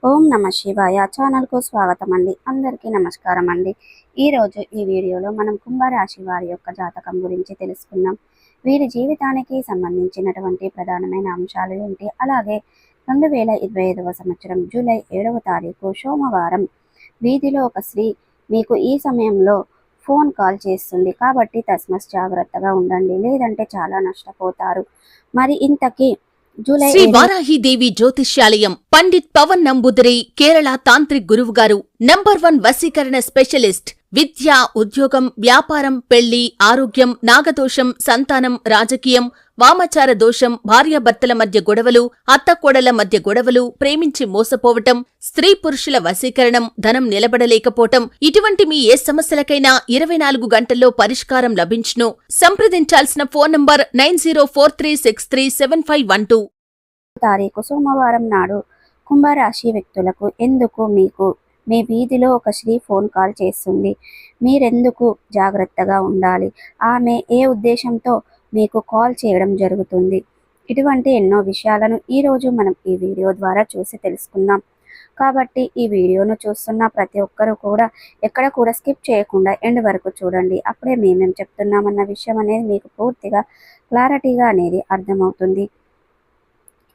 ఓం నమ శివాయ ఛానల్కు స్వాగతం అండి. అందరికీ నమస్కారం అండి. ఈరోజు ఈ వీడియోలో మనం కుంభరాశి వారి యొక్క జాతకం గురించి తెలుసుకుందాం. వీరి జీవితానికి సంబంధించినటువంటి ప్రధానమైన అంశాలు ఏంటి, అలాగే 2025వ సంవత్సరం జూలై 7వ తారీఖు సోమవారం వీధిలో ఒక స్త్రీ మీకు ఈ సమయంలో ఫోన్ కాల్ చేస్తుంది. కాబట్టి తస్మస్ జాగ్రత్తగా ఉండండి, లేదంటే చాలా నష్టపోతారు. మరి ఇంతకీ శ్రీ వారాహిదేవి జ్యోతిష్యాలయం పండిత్ పవన్ నంబూదరి కేరళ తాంత్రిక్ గురువు గారు నంబర్ 1 వశీకరణ స్పెషలిస్ట్. విద్య, ఉద్యోగం, వ్యాపారం, పెళ్లి, ఆరోగ్యం, నాగదోషం, సంతానం, రాజకీయం, వామచార దోషం, భార్యాభర్తల మధ్య గొడవలు, అత్తకోడల మధ్య గొడవలు, ప్రేమించి మోసపోవటం, స్త్రీ పురుషుల వశీకరణం, ధనం నిలబడలేకపోవటం, ఇటువంటి మీ ఏ సమస్యలకైనా 24 గంటల్లో పరిష్కారం లభించును. సంప్రదించాల్సిన ఫోన్ నంబర్ 9043637512. తారీఖు సోమవారం నాడు కుంభరాశి వ్యక్తులకు ఎందుకు మీకు మీ వీధిలో ఒక స్త్రీ ఫోన్ కాల్ చేస్తుంది, మీరెందుకు జాగ్రత్తగా ఉండాలి, ఆమె ఏ ఉద్దేశంతో మీకు కాల్ చేయడం జరుగుతుంది, ఇటువంటి ఎన్నో విషయాలను ఈరోజు మనం ఈ వీడియో ద్వారా చూసి తెలుసుకుందాం. కాబట్టి ఈ వీడియోను చూస్తున్న ప్రతి ఒక్కరూ కూడా ఎక్కడ కూడా స్కిప్ చేయకుండా ఎండ్ వరకు చూడండి. అప్పుడే మేమేం చెప్తున్నామన్న విషయం అనేది మీకు పూర్తిగా క్లారిటీగా అనేది అర్థమవుతుంది.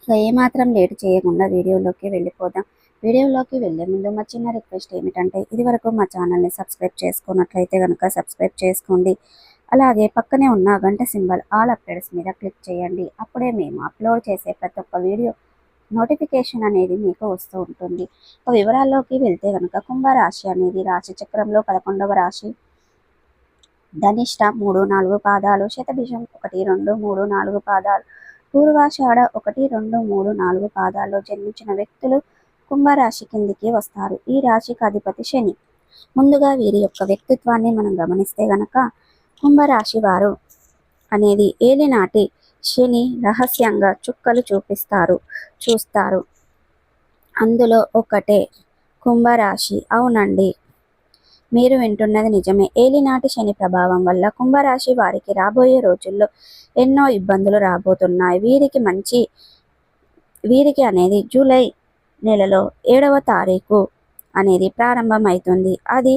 ఇక ఏమాత్రం లేట్ చేయకుండా వీడియోలోకి వెళ్ళిపోదాం. వీడియోలోకి వెళ్ళే ముందు మా చిన్న రిక్వెస్ట్ ఏమిటంటే, ఇదివరకు మా ఛానల్ని సబ్స్క్రైబ్ చేసుకున్నట్లయితే కనుక సబ్స్క్రైబ్ చేసుకోండి. అలాగే పక్కనే ఉన్న గంట సింబల్ ఆల్ అప్డేట్స్ మీద క్లిక్ చేయండి. అప్పుడే మేము అప్లోడ్ చేసే ప్రతి ఒక్క వీడియో నోటిఫికేషన్ అనేది మీకు వస్తూ ఉంటుంది. వివరాల్లోకి వెళ్తే కనుక కుంభరాశి అనేది రాశి చక్రంలో 11వ రాశి. ధనిష్ట 3, 4 పాదాలు, శతభిషం 1, 2, 3, 4 పాదాలు, పూర్వాషాఢ 1, 2, 3, 4 పాదాల్లో జన్మించిన వ్యక్తులు కుంభరాశి కిందికి వస్తారు. ఈ రాశికి అధిపతి శని. ముందుగా వీరి యొక్క వ్యక్తిత్వాన్ని మనం గమనిస్తే గనక కుంభరాశి వారు అనేది ఏలినాటి శని రహస్యంగా చుక్కలు చూస్తారు. అందులో ఒకటే కుంభరాశి. అవునండి, మీరు వింటున్నది నిజమే. ఏలినాటి శని ప్రభావం వల్ల కుంభరాశి వారికి రాబోయే రోజుల్లో ఎన్నో ఇబ్బందులు రాబోతున్నాయి. వీరికి అనేది జూలై నెలలో 7వ తారీఖు అనేది ప్రారంభమవుతుంది. అది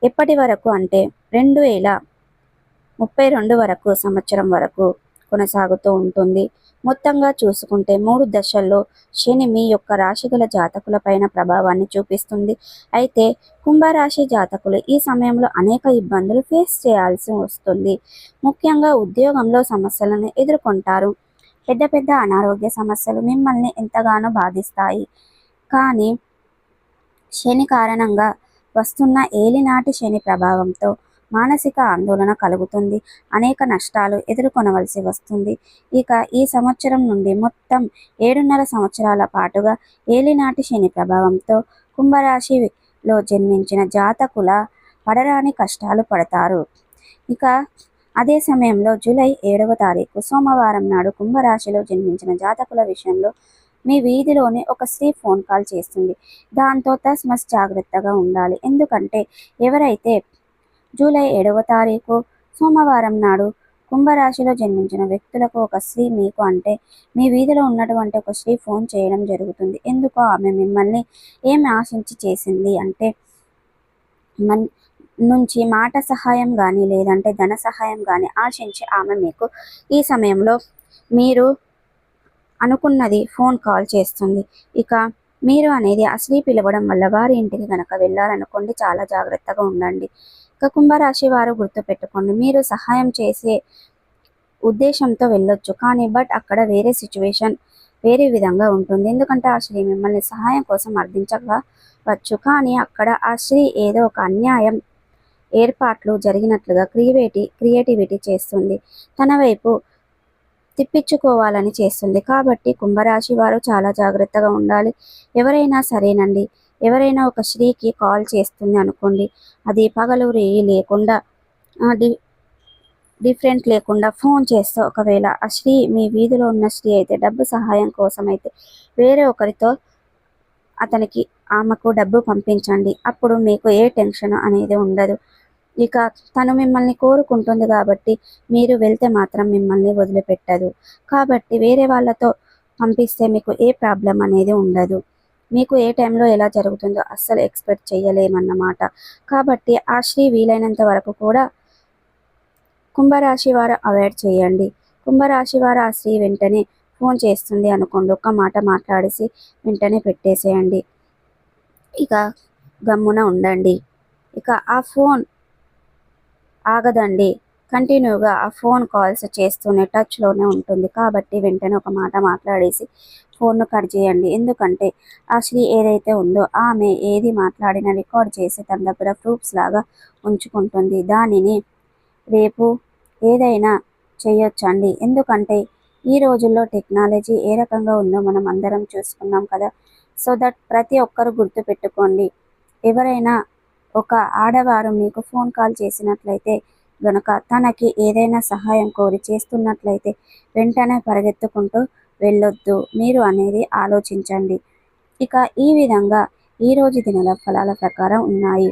ఎప్పటి వరకు అంటే 2032 వరకు సంవత్సరం వరకు కొనసాగుతూ ఉంటుంది. మొత్తంగా చూసుకుంటే 3 దశల్లో శని మీ యొక్క రాశిగల జాతకుల పైన ప్రభావాన్ని చూపిస్తుంది. అయితే కుంభరాశి జాతకులు ఈ సమయంలో అనేక ఇబ్బందులు ఫేస్ చేయాల్సి వస్తుంది. ముఖ్యంగా ఉద్యోగంలో సమస్యలను ఎదుర్కొంటారు. పెద్ద అనారోగ్య సమస్యలు మిమ్మల్ని ఎంతగానో బాధిస్తాయి. కానీ శని కారణంగా వస్తున్న ఏలినాటి శని ప్రభావంతో మానసిక ఆందోళన కలుగుతుంది. అనేక నష్టాలు ఎదుర్కొనవలసి వస్తుంది. ఇక ఈ సంవత్సరం నుండి మొత్తం 7.5 సంవత్సరాల పాటుగా ఏలినాటి శని ప్రభావంతో కుంభరాశిలో జన్మించిన జాతకుల పడరాని కష్టాలు పడతారు. ఇక అదే సమయంలో జూలై 7వ తారీఖు సోమవారం నాడు కుంభరాశిలో జన్మించిన జాతకుల విషయంలో మీ వీధిలోనే ఒక స్త్రీ ఫోన్ కాల్ చేస్తుంది. దాంతో తస్మస్ జాగ్రత్తగా ఉండాలి. ఎందుకంటే ఎవరైతే జూలై 7వ తారీఖు సోమవారం నాడు కుంభరాశిలో జన్మించిన వ్యక్తులకు ఒక స్త్రీ మీకు అంటే మీ వీధిలో ఉన్నటువంటి ఒక స్త్రీ ఫోన్ చేయడం జరుగుతుంది. ఎందుకో ఆమె మిమ్మల్ని ఏమి ఆశించి చేసింది అంటే నుంచి మాట సహాయం కానీ లేదంటే ధన సహాయం కానీ ఆశించి ఆమె మీకు ఈ సమయంలో మీరు అనుకున్నది ఫోన్ కాల్ చేస్తుంది. ఇక మీరు అనేది ఆ స్త్రీ పిలవడం వల్ల వారి ఇంటికి కనుక వెళ్ళాలనుకోండి, చాలా జాగ్రత్తగా ఉండండి. ఇక కుంభరాశి వారు గుర్తుపెట్టుకోండి, మీరు సహాయం చేసే ఉద్దేశంతో వెళ్ళొచ్చు, కానీ అక్కడ వేరే సిచ్యువేషన్ వేరే విధంగా ఉంటుంది. ఎందుకంటే ఆ స్త్రీ మిమ్మల్ని సహాయం కోసం అర్థించవచ్చు, కానీ అక్కడ ఆ స్త్రీ ఏదో ఒక అన్యాయం ఏర్పాట్లు జరిగినట్లుగా క్రియేటివిటీ చేస్తుంది, తన వైపు తిప్పించుకోవాలని చేస్తుంది. కాబట్టి కుంభరాశి వారు చాలా జాగ్రత్తగా ఉండాలి. ఎవరైనా సరేనండి, ఎవరైనా ఒక స్త్రీకి కాల్ చేస్తుంది అనుకోండి, అది పగలు రేయి లేకుండా డిఫరెంట్ లేకుండా ఫోన్ చేస్తే, ఒకవేళ ఆ స్త్రీ మీ వీధిలో ఉన్న స్త్రీ అయితే డబ్బు సహాయం కోసం అయితే వేరే ఒకరితో ఆమెకు డబ్బు పంపించండి. అప్పుడు మీకు ఏ టెన్షన్ అనేది ఉండదు. ఇక తను మిమ్మల్ని కోరుకుంటుంది కాబట్టి మీరు వెళ్తే మాత్రం మిమ్మల్ని వదిలిపెట్టదు. కాబట్టి వేరే వాళ్ళతో పంపిస్తే మీకు ఏ ప్రాబ్లం అనేది ఉండదు. మీకు ఏ టైంలో ఎలా జరుగుతుందో అస్సలు ఎక్స్పెక్ట్ చేయలేమన్నమాట. కాబట్టి ఆ శ్రీ వీలైనంత వరకు కూడా కుంభరాశి వారు అవాయిడ్ చేయండి. కుంభరాశి వారు ఆ స్త్రీ వెంటనే ఫోన్ చేస్తుంది అనుకోండి, ఒక్క మాట మాట్లాడేసి వెంటనే పెట్టేసేయండి. ఇక గమ్మున ఉండండి. ఇక ఆ ఫోన్ ఆగదండి, కంటిన్యూగా ఆ ఫోన్ కాల్స్ చేస్తూనే టచ్లోనే ఉంటుంది. కాబట్టి వెంటనే ఒక మాట మాట్లాడేసి ఫోన్ను కట్ చేయండి. ఎందుకంటే ఆ స్త్రీ ఏదైతే ఉందో ఆమె ఏది మాట్లాడినా రికార్డ్ చేసి తన దగ్గర ప్రూఫ్స్ లాగా ఉంచుకుంటుంది. దానిని రేపు ఏదైనా చేయొచ్చండి. ఎందుకంటే ఈ రోజుల్లో టెక్నాలజీ ఏ రకంగా ఉందో మనం అందరం చూసుకున్నాం కదా. సో దట్ ప్రతి ఒక్కరు గుర్తుపెట్టుకోండి. ఎవరైనా ఒక ఆడవారు మీకు ఫోన్ కాల్ చేసినట్లయితే గనక తనకి ఏదైనా సహాయం కోరి చేస్తున్నట్లయితే వెంటనే పరిగెత్తుకుంటూ వెళ్ళొద్దు, మీరు అనేది ఆలోచించండి. ఇక ఈ విధంగా ఈరోజు దినాల ఫలాల ప్రకారం ఉన్నాయి.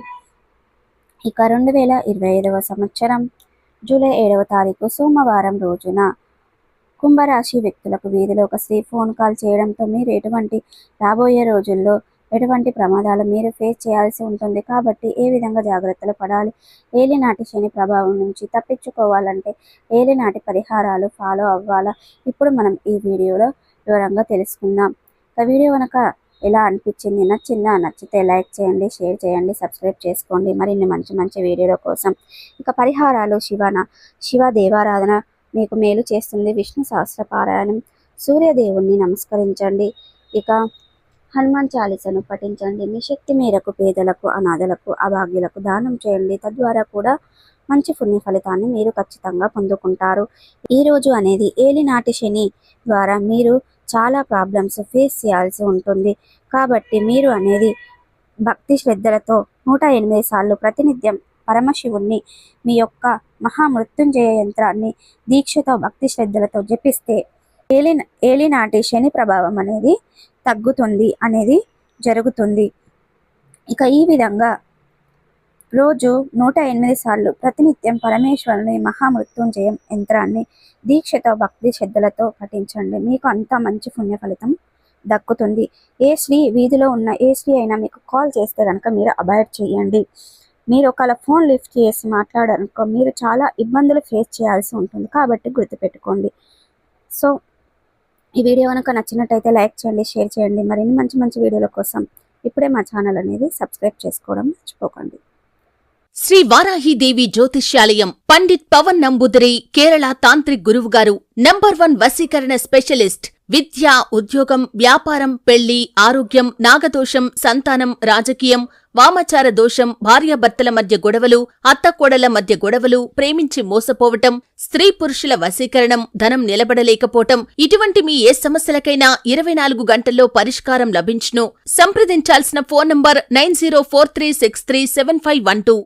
ఇక 2025వ సంవత్సరం జూలై 7వ తారీఖు సోమవారం రోజున కుంభరాశి వ్యక్తులకు వీధిలో ఒక స్త్రీ ఫోన్ కాల్ చేయడంతో మీరు రాబోయే రోజుల్లో ఎటువంటి ప్రమాదాలు మీరు ఫేస్ చేయాల్సి ఉంటుంది. కాబట్టి ఏ విధంగా జాగ్రత్తలు పడాలి, ఏలినాటి శని ప్రభావం నుంచి తప్పించుకోవాలంటే ఏలినాటి పరిహారాలు ఫాలో అవ్వాలా, ఇప్పుడు మనం ఈ వీడియోలో వివరంగా తెలుసుకుందాం. ఇక వీడియో కనుక ఎలా అనిపించింది, నచ్చిందా? నచ్చితే లైక్ చేయండి, షేర్ చేయండి, సబ్స్క్రైబ్ చేసుకోండి మరిన్ని మంచి మంచి వీడియోల కోసం. ఇక పరిహారాలు శివ దేవారాధన మీకు మేలు చేస్తుంది. విష్ణు సహస్ర పారాయణం, సూర్యదేవుణ్ణి నమస్కరించండి. ఇక హనుమాన్ చాలీసను పఠించండి. మీ శక్తి మేరకు పేదలకు, అనాథలకు, అభాగ్యులకు దానం చేయండి. తద్వారా కూడా మంచి పుణ్య ఫలితాన్ని మీరు ఖచ్చితంగా పొందుకుంటారు. ఈరోజు అనేది ఏలినాటి శని ద్వారా మీరు చాలా ప్రాబ్లమ్స్ ఫేస్ చేయాల్సి ఉంటుంది. కాబట్టి మీరు అనేది భక్తి శ్రద్ధలతో 108 సార్లు ప్రతినిత్యం పరమశివుణ్ణి మీ యొక్క మహామృత్యుంజయ యంత్రాన్ని దీక్షతో భక్తి శ్రద్ధలతో జపిస్తే ఏలినాటి శని ప్రభావం అనేది తగ్గుతుంది అనేది జరుగుతుంది. ఇక ఈ విధంగా రోజు 108 సార్లు ప్రతినిత్యం పరమేశ్వరుని మహామృత్యుంజయం యంత్రాన్ని దీక్షతో భక్తి శ్రద్ధలతో పఠించండి. మీకు అంత మంచి పుణ్య ఫలితం దక్కుతుంది. ఏ స్త్రీ వీధిలో ఉన్న ఏ స్త్రీ అయినా మీకు కాల్ చేస్తే కనుక మీరు అవాయిడ్ చేయండి. మీరు ఒకవేళ ఫోన్ లిఫ్ట్ చేసి మాట్లాడారనుకో మీరు చాలా ఇబ్బందులు ఫేస్ చేయాల్సి ఉంటుంది. కాబట్టి గుర్తుపెట్టుకోండి. సో ఈ వీడియో కనుక నచ్చినట్టయితే లైక్ చేయండి, షేర్ చేయండి. మరిన్ని మంచి మంచి వీడియోల కోసం ఇప్పుడే మా ఛానల్ అనేది సబ్స్క్రైబ్ చేసుకోవడం మర్చిపోకండి. శ్రీ వారాహీదేవి జ్యోతిష్యాలయం పండిత్ పవన్ నంబూదిరి కేరళ తాంత్రిక్ గురువుగారు నంబర్ 1 వశీకరణ స్పెషలిస్ట్. విద్య, ఉద్యోగం, వ్యాపారం, పెళ్లి, ఆరోగ్యం, నాగదోషం, సంతానం, రాజకీయం, వామాచార దోషం, భార్యాభర్తల మధ్య గొడవలు, అత్తకోడళ్ల మధ్య గొడవలు, ప్రేమించి మోసపోవటం, స్త్రీ పురుషుల వశీకరణం, ధనం నిలబడలేకపోవటం, ఇటువంటి మీ ఏ సమస్యలకైనా 24 గంటల్లో పరిష్కారం లభించును. సంప్రదించాల్సిన ఫోన్ నంబర్ 9043637512.